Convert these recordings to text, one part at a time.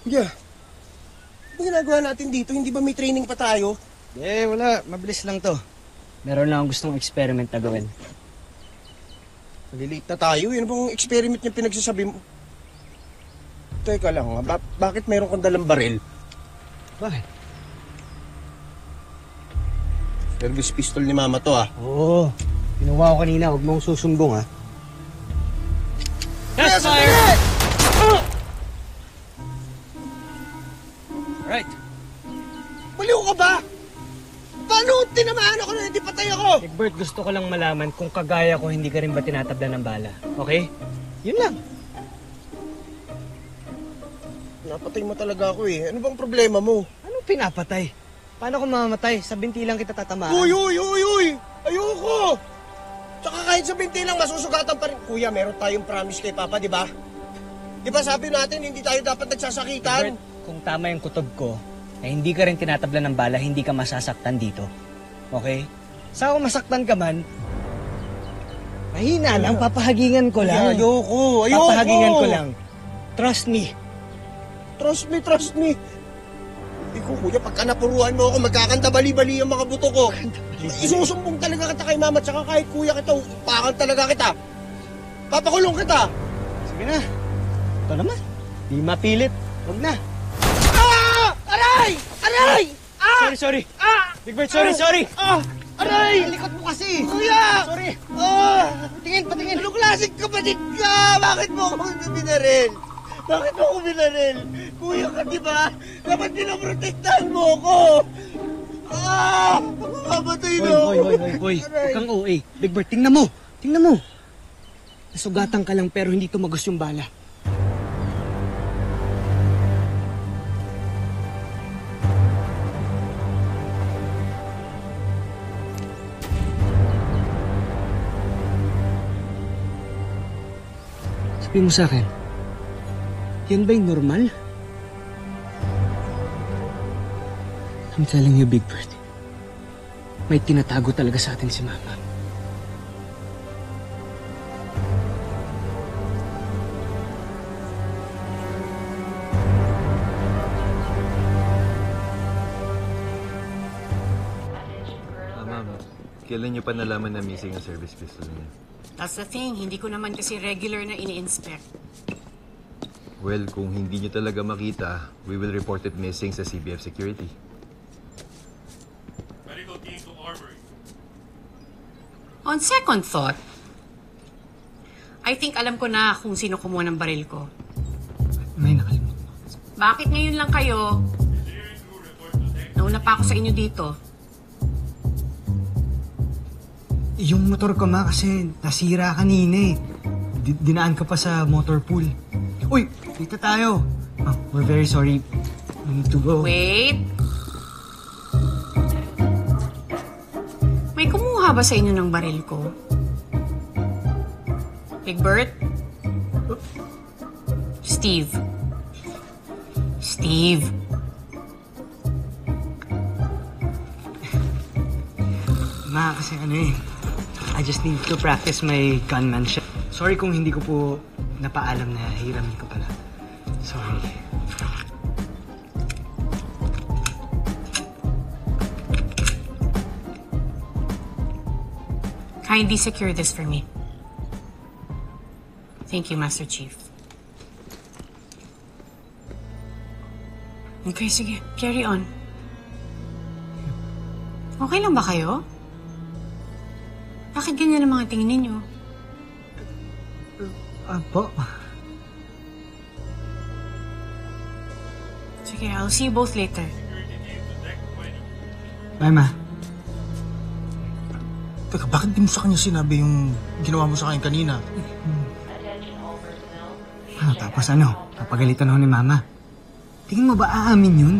Yeah. Ano ginagawa natin dito? Hindi ba may training pa tayo? Wala. Mabilis lang to. Meron lang akong gustong experiment na gawin. Malilate na tayo. Yun bang experiment niya pinagsasabi mo? Teka lang, bakit mayroon kang dalang baril? Bakit? Service pistol ni Mama to, Oo. Kinuha ko kanina. Huwag mong susumbong, ha? Yes, fire! Right. Baliw ka ba? Paano tinamaan ako na hindi patay ako? Egbert, gusto ko lang malaman kung kagaya ko hindi ka rin ba tinatabla ng bala. Okay? Yun lang. Napatay mo talaga ako eh. Ano bang problema mo? Anong pinapatay? Paano kung mamamatay? Sa binti lang kita tatamaan. Uy! Ayoko! Tsaka kahit sa binti lang, masusugatan pa rin. Kuya, meron tayong promise kay Papa, di ba? Di ba sabi natin, hindi tayo dapat nagsasakitan? Egbert, kung tama yung kutob ko, na hindi ka rin tinatabla ng bala, hindi ka masasaktan dito. Okay? Sa ako masaktan ka man, mahina lang, papahagingan ko lang. Ayoko! Papahagingan ko lang. Trust me. Trust me. Ikaw, kuya, pagka napuruan mo ako, magkakanta bali-bali ang mga buto ko. Isusumbong talaga kita kay Mama, tsaka kahit kuya kita, upakan talaga kita. Papakulong kita. Sige na. Ito naman. Di mapilit. Huwag na. Aray! Sorry. Big Bird, sorry. Aray! Likot mo kasi. Kuya! Sorry. Patingin. Anong klaseng kapatid ka? Bakit mo ako binaril? Kuya ka, di ba? Dapat pinaprotektahan mo ako. Mamatay na ako. Hoy. Huwag kang OA. Big Bird, tingnan mo. Nasugatan ka lang pero hindi tumagos yung bala. Sabi mo sa akin, yan ba yung normal? I'm telling you, Big Bird, may tinatago talaga sa atin si Mama. Ma'am, kailan niyo pa nalaman na missing ang service pistol niya? That's the thing, hindi ko naman kasi regular na ini-inspect. Well, kung hindi niyo talaga makita, we will report it missing sa CBF Security. Medical team to Armory. On second thought, I think alam ko na kung sino kumuha ng baril ko. May nakalimutan. Bakit ngayon lang kayo? Nauna pa ako sa inyo dito. Yung motor ko, Ma, kasi nasira kanina eh. Dinaan ka pa sa motor pool. Uy, dito tayo. We're very sorry. We need to go. Wait. May kumuha ba sa inyo ng baril ko? Egbert? Steve? Ma, kasi I just need to practice my gunmanship. Sorry kung hindi ko po napaalam na hiramin ko pala. Sorry. Kindly secure this for me. Thank you, Master Chief. Okay, sige. Carry on. Okay lang ba kayo? Bakit ganyan ang mga tingin ninyo? Po? Sige, I'll see you both later. Bye, Ma. Teka, bakit di mo sa kanya sinabi yung ginawa mo sa kanya kanina? Tapos papagalitan ako ni Mama. Tingin mo ba aamin yun?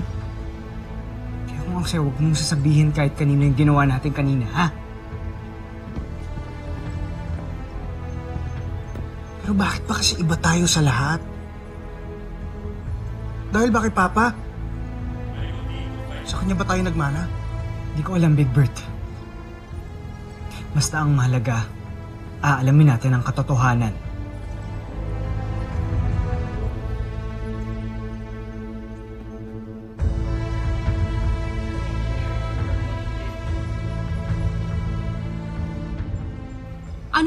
Kaya kung ako sa'yo, huwag mong sasabihin kahit kanino yung ginawa natin kanina, ha? Pero bakit ba kasi iba tayo sa lahat? Dahil ba kay Papa? Sa kanya ba tayo nagmana? Hindi ko alam, Big Bird. Basta ang mahalaga, aalamin natin ang katotohanan.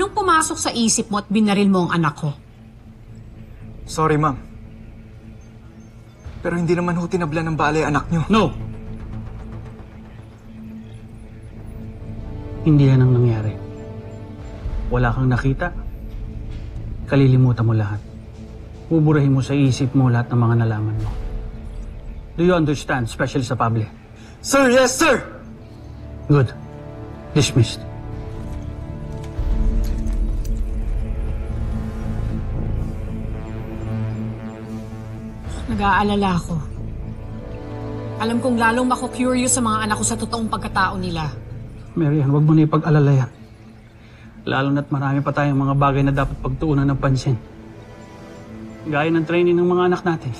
Anong pumasok sa isip mo at binaril mo ang anak ko? Sorry, ma'am. Pero hindi naman ho tinabla ng bala yung anak nyo. No! Hindi yan ang nangyari. Wala kang nakita. Kalilimutan mo lahat. Buburahin mo sa isip mo lahat ng mga nalaman mo. Do you understand, special sa Pable? Sir, yes, sir! Good. Dismissed. Nag-aalala ako. Alam kong lalong mako-curious sa mga anak ko sa totoong pagkatao nila. Marian, huwag mo na ipag-alala yan. Lalo na't marami pa tayong mga bagay na dapat pagtuunan ng pansin. Gaya ng training ng mga anak natin.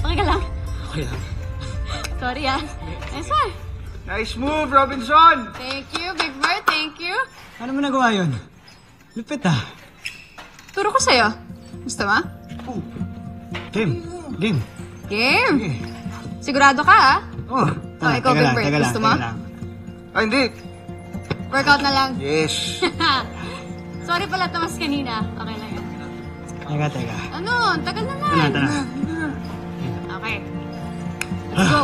Okay ka lang? Okay lang. Sorry ah. Nice one. Nice move, Robinson! Thank you, Big Bird. Thank you. Paano mo nagawa yun? Lupit ah. Turo ko sa'yo. Gusto mo? Game. Game. Game. Sigurado ka ah? Oh. Oh, ikaw, Big Bird. Gusto mo? Ah, hindi. Workout na lang. Yes. Sorry pala, tamas kanina. Okay lang yan. Teka. Ano? Ang tagal naman. Tara. Okay. Let's go.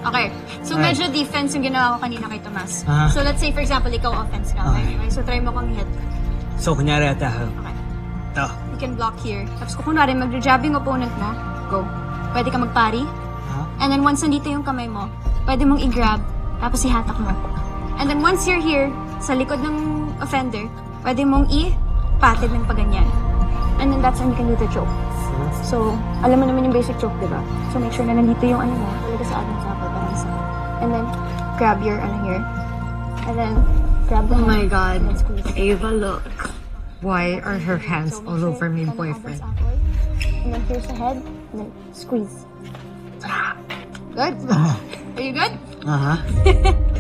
Okay. So, medyo defense yung ginawa ko kanina kay Tomas. Ah. So, let's say, for example, ikaw offense ka. Okay. Okay? So, try mo kang hit. So, kunyari ata. Okay. Ito. You can block here. Tapos kung kunwari, mag-jab yung opponent mo, go. Pwede ka magpari. And then once nandito yung kamay mo, pwede mong i-grab, tapos ihatak mo. And then once you're here, sa likod ng offender, pwede mong i-patid ng paganyan. And then that's when you can do the choke. So, alam mo naman yung basic choke, di ba? So make sure na nandito yung ano mo, talaga sa ating sapal, parang isa. And then, grab your ano here. And then, grab the Oh my hand, God. and then squeeze. Ava, look. Why are her hands all over my boyfriend? And then here's the head, and then squeeze. Good? Are you good? Aha.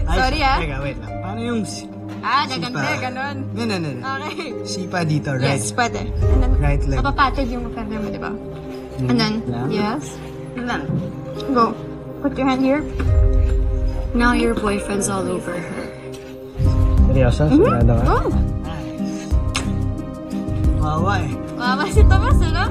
Sorry, ah. Teka, wait lang. Paano yung... Gaganda, ganon. No. Okay. Sipa dito, right? Yes, pwede. And then, Right leg. mapapatid yung offender mo, di ba? And then, lang. yes. And then, go. Put your hand here. Now your boyfriend's all over her. Seryoso? Sigurado ka? Go. Wawa eh. Mama si Tomas, ano?